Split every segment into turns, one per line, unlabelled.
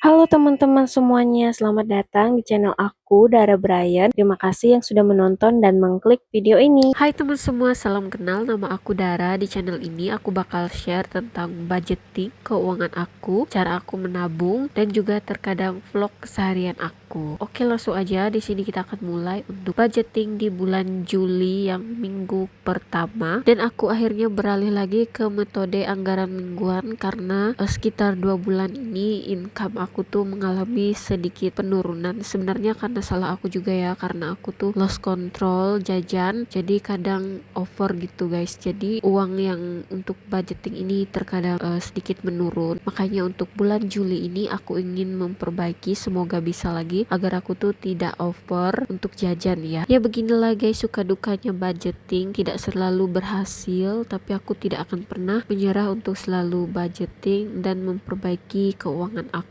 Halo teman-teman semuanya, selamat datang di channel aku, Dara Brian. Terima kasih yang sudah menonton dan mengklik video ini.
Hai teman semua, salam kenal. Nama aku Dara. Di channel ini aku bakal share tentang budgeting, keuangan aku, cara aku menabung, dan juga terkadang vlog keseharian aku. Oke, langsung aja. Di sini kita akan mulai untuk budgeting di bulan Juli yang minggu pertama. Dan aku akhirnya beralih lagi ke metode anggaran mingguan karena sekitar 2 bulan ini income aku tuh mengalami sedikit penurunan. Sebenarnya karena salah aku juga ya, karena aku tuh lost control jajan, jadi kadang over gitu guys. Jadi uang yang untuk budgeting ini terkadang sedikit menurun. Makanya untuk bulan Juli ini aku ingin memperbaiki, semoga bisa lagi agar aku tuh tidak over untuk jajan ya. Ya beginilah guys, suka dukanya budgeting, tidak selalu berhasil, tapi aku tidak akan pernah menyerah untuk selalu budgeting dan memperbaiki keuangan aku.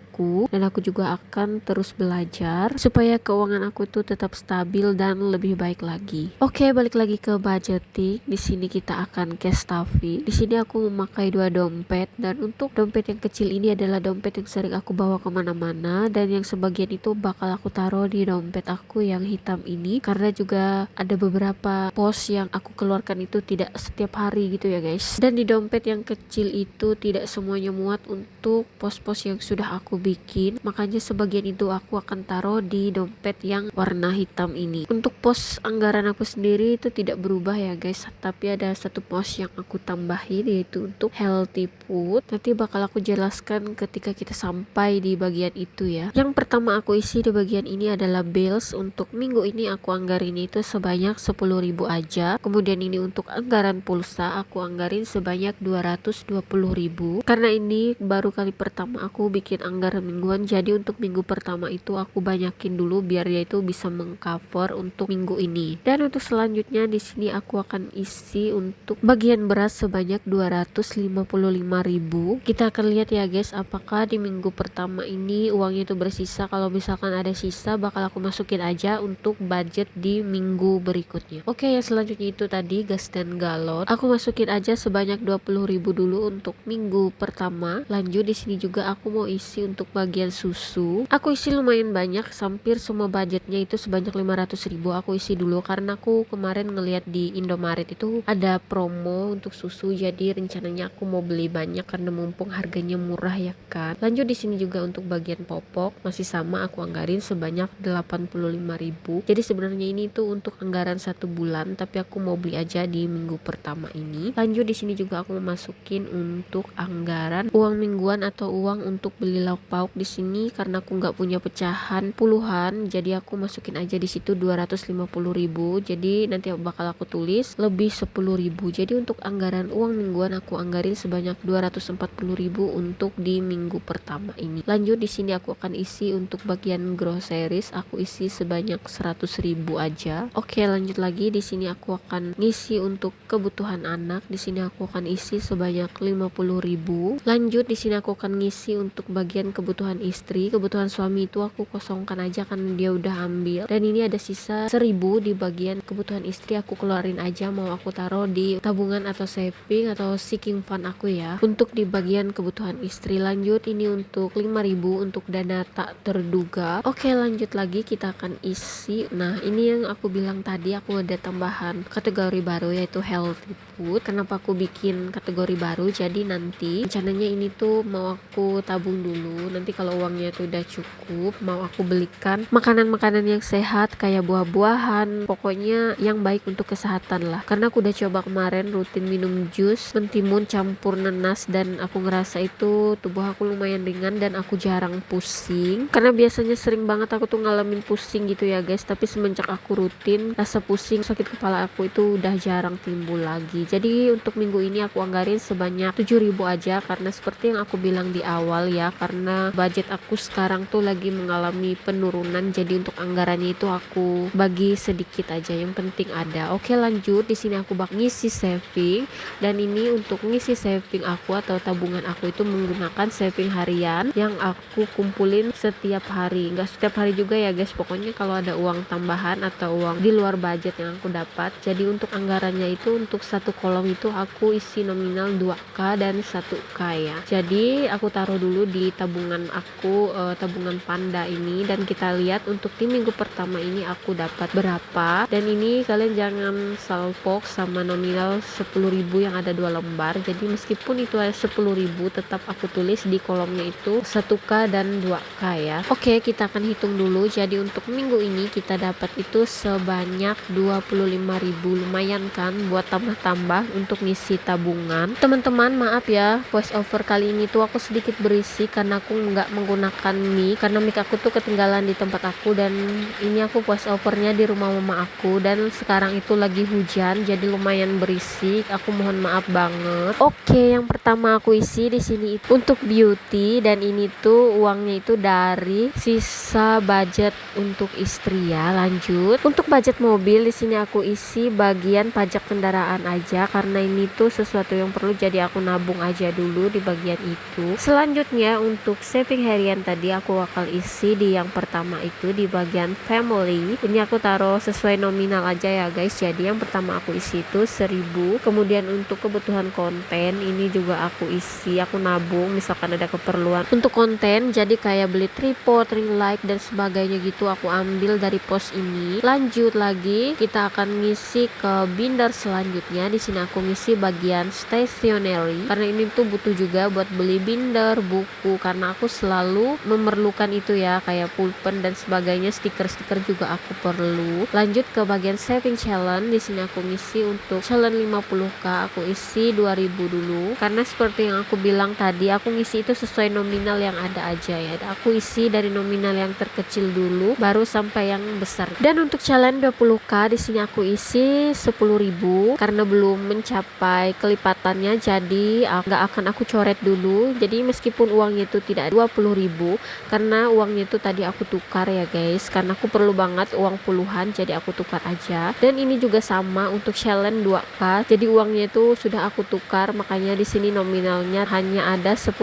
Dan aku juga akan terus belajar supaya keuangan aku itu tetap stabil dan lebih baik lagi. Oke, balik lagi ke budgeting. Di sini kita akan cash stuffing. Di sini aku memakai 2 dompet, dan untuk dompet yang kecil ini adalah dompet yang sering aku bawa kemana-mana, dan yang sebagian itu bakal aku taruh di dompet aku yang hitam ini, karena juga ada beberapa pos yang aku keluarkan itu tidak setiap hari gitu ya guys. Dan di dompet yang kecil itu tidak semuanya muat untuk pos-pos yang sudah aku bikin, makanya sebagian itu aku akan taruh di dompet yang warna hitam ini. Untuk pos anggaran aku sendiri itu tidak berubah ya guys, tapi ada satu pos yang aku tambahin, yaitu untuk healthy food. Nanti bakal aku jelaskan ketika kita sampai di bagian itu ya. Yang pertama aku isi di bagian ini adalah bills. Untuk minggu ini aku anggarin itu sebanyak 10.000 aja. Kemudian ini untuk anggaran pulsa aku anggarin sebanyak 220.000, karena ini baru kali pertama aku bikin anggaran mingguan. Jadi untuk minggu pertama itu aku banyakin dulu biar dia itu bisa mengcover untuk minggu ini. Dan untuk selanjutnya di sini aku akan isi untuk bagian beras sebanyak 255.000. Kita akan lihat ya guys, apakah di minggu pertama ini uangnya itu bersisa. Kalau misalkan ada sisa, bakal aku masukin aja untuk budget di minggu berikutnya. Oke, yang selanjutnya itu tadi gas dan galon. Aku masukin aja sebanyak 20.000 dulu untuk minggu pertama. Lanjut di sini juga aku mau isi untuk bagian susu. Aku isi lumayan banyak, hampir semua budgetnya itu sebanyak 500.000 aku isi dulu, karena aku kemarin ngeliat di Indomaret itu ada promo untuk susu, jadi rencananya aku mau beli banyak karena mumpung harganya murah ya kan. Lanjut di sini juga untuk bagian popok masih sama, aku anggarin sebanyak 85.000. Jadi sebenarnya ini tuh untuk anggaran 1 bulan, tapi aku mau beli aja di minggu pertama ini. Lanjut di sini juga aku masukin untuk anggaran uang mingguan atau uang untuk beli lauk pauk di sini, karena aku nggak punya pecahan puluhan, jadi aku masukin aja di situ 250.000. Jadi nanti bakal aku tulis lebih 10.000. Jadi untuk anggaran uang mingguan aku anggarin sebanyak 240.000 untuk di minggu pertama ini. Lanjut di sini aku akan isi untuk bagian groceries, aku isi sebanyak 100.000 aja. Oke, lanjut lagi di sini aku akan ngisi untuk kebutuhan anak. Di sini aku akan isi sebanyak 50.000. Lanjut di sini aku akan ngisi untuk bagian kebutuhan istri. Kebutuhan suami itu aku kosongkan aja karena dia udah ambil. Dan ini ada sisa 1.000 di bagian kebutuhan istri, aku keluarin aja, mau aku taruh di tabungan atau saving atau sinking fund aku ya, untuk di bagian kebutuhan istri. Lanjut ini untuk 5.000 untuk dana tak terduga. Oke, lanjut lagi kita akan isi. Nah, ini yang aku bilang tadi, aku ada tambahan kategori baru yaitu healthy food. Kenapa aku bikin kategori baru? Jadi nanti rencananya ini tuh mau aku tabung dulu. Nanti kalau uangnya tuh udah cukup, mau aku belikan makanan-makanan yang sehat kayak buah-buahan, pokoknya yang baik untuk kesehatan lah. Karena aku udah coba kemarin rutin minum jus mentimun campur nanas, dan aku ngerasa itu tubuh aku lumayan ringan dan aku jarang pusing. Karena biasanya sering banget aku tuh ngalamin pusing gitu ya guys, tapi semenjak aku rutin, rasa pusing, sakit kepala aku itu udah jarang timbul lagi. Jadi untuk minggu ini aku anggarin sebanyak 7.000 aja, karena seperti yang aku bilang di awal ya, karena budget aku sekarang tuh lagi mengalami penurunan. Jadi untuk anggarannya itu aku bagi sedikit aja, yang penting ada. Oke, lanjut di sini aku bak ngisi saving, dan ini untuk ngisi saving aku atau tabungan aku itu menggunakan saving harian yang aku kumpulin setiap hari. Nggak setiap hari juga ya guys, pokoknya kalau ada uang tambahan atau uang di luar budget yang aku dapat. Jadi untuk anggarannya itu untuk satu kolom itu aku isi nominal 2k dan 1k ya. Jadi aku taruh dulu di tabungan tabungan aku, tabungan panda ini, dan kita lihat untuk di minggu pertama ini aku dapat berapa. Dan ini kalian jangan salpok sama nominal 10.000 yang ada 2 lembar. Jadi meskipun itu ada 10.000 tetap aku tulis di kolomnya itu 1k dan 2k ya. Oke, kita akan hitung dulu. Jadi untuk minggu ini kita dapat itu sebanyak 25.000. Lumayan kan buat tambah-tambah untuk ngisi tabungan. Teman-teman maaf ya, voice over kali ini tuh aku sedikit berisik karena aku nggak menggunakan mic, karena mic aku tuh ketinggalan di tempat aku, dan ini aku voice overnya di rumah mama aku, dan sekarang itu lagi hujan jadi lumayan berisik. Aku mohon maaf banget. Oke, yang pertama aku isi di sini itu untuk beauty, dan ini tuh uangnya itu dari sisa budget untuk istri ya. Lanjut untuk budget mobil, di sini aku isi bagian pajak kendaraan aja karena ini tuh sesuatu yang perlu, jadi aku nabung aja dulu di bagian itu. Selanjutnya untuk saving harian tadi aku bakal isi di yang pertama itu di bagian family. Ini aku taruh sesuai nominal aja ya guys. Jadi yang pertama aku isi itu 1.000. Kemudian untuk kebutuhan konten ini juga aku isi, aku nabung misalkan ada keperluan untuk konten, jadi kayak beli tripod, ring light dan sebagainya gitu aku ambil dari pos ini. Lanjut lagi kita akan ngisi ke binder selanjutnya. Di sini aku ngisi bagian stationery karena ini tuh butuh juga buat beli binder, buku, karena aku selalu memerlukan itu ya, kayak pulpen dan sebagainya, stiker-stiker juga aku perlu. Lanjut ke bagian saving challenge. Di sini aku ngisi untuk challenge 50k aku isi 2.000 dulu karena seperti yang aku bilang tadi, aku ngisi itu sesuai nominal yang ada aja ya. Aku isi dari nominal yang terkecil dulu baru sampai yang besar. Dan untuk challenge 20k di sini aku isi 10.000 karena belum mencapai kelipatannya, jadi nggak akan aku coret dulu. Jadi meskipun uangnya itu tidak 20.000 karena uangnya itu tadi aku tukar ya guys, karena aku perlu banget uang puluhan jadi aku tukar aja. Dan ini juga sama untuk challenge 2k, jadi uangnya itu sudah aku tukar, makanya di sini nominalnya hanya ada 10.000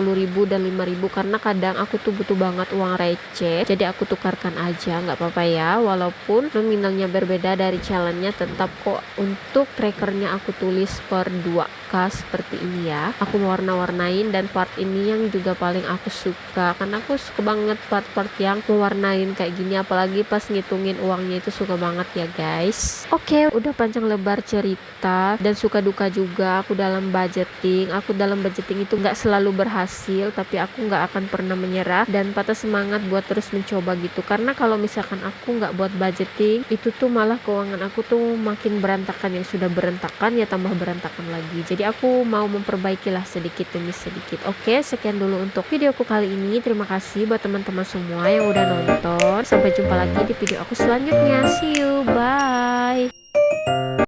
dan 5.000 karena kadang aku tuh butuh banget uang receh, jadi aku tukarkan aja, nggak apa-apa ya, walaupun nominalnya berbeda dari challenge-nya tetap kok. Untuk trackernya aku tulis per 2k seperti ini ya, aku mewarna-warnain, dan part ini yang juga paling aku suka karena aku suka banget part-part yang mewarnain kayak gini, apalagi pas ngitungin uangnya itu suka banget ya guys. Oke, udah panjang lebar cerita dan suka duka juga aku dalam budgeting. Aku dalam budgeting itu nggak selalu berhasil, tapi aku nggak akan pernah menyerah dan patah semangat buat terus mencoba gitu, karena kalau misalkan aku nggak buat budgeting itu tuh malah keuangan aku tuh makin berantakan, yang sudah berantakan ya tambah berantakan lagi. Jadi aku mau memperbaikilah sedikit demi sedikit. Oke, sekian dulu untuk videoku kali ini. Terima kasih buat teman-teman semua yang udah nonton. Sampai jumpa lagi di video aku selanjutnya. See you.